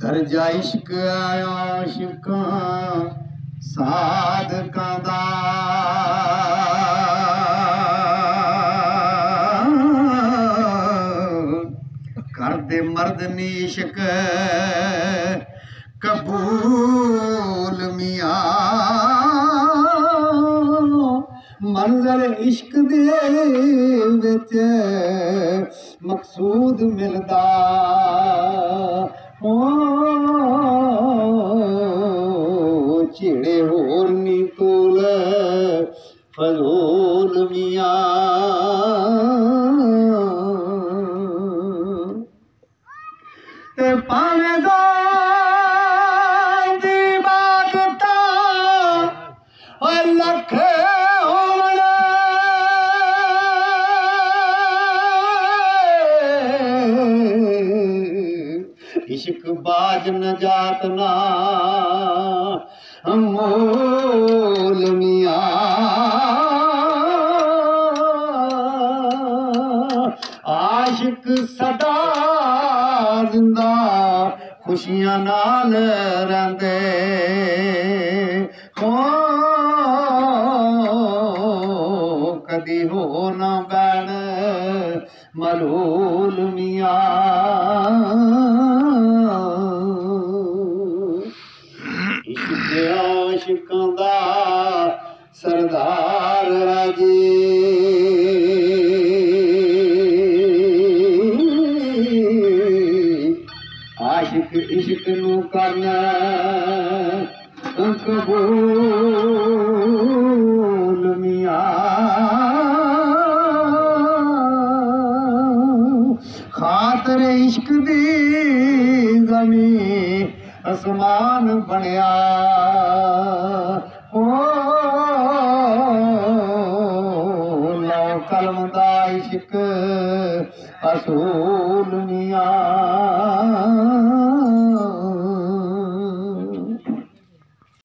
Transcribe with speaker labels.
Speaker 1: ਦਰਜਾ ਇਸ਼ਕ ਆਸ਼ਿਕਾਂ ਸਾਧਕਾਂ ਦਾ ਕਰਦੇ ਮਰਦ ਨੀ ਇਸ਼ਕ ਕਬੂਲ ਮੀਆਂ मंजर इश्क दे विच मकसूद मिलदा चिड़े होर नी तोल फजूल मियां ते पावे दा दी बागता लख इश्क बाज नजात ना मोल मियां आशिक सदा जिंदा खुशियां नाल रहंदे कदी हो ना बैण मलूल मियां आशिकां दा सरदार राजी आशिक इश्क नू करना कबूल मियां खातर इश्क दी ज़मीन आसमान बनया लो कलम दा इश्क असूल मियां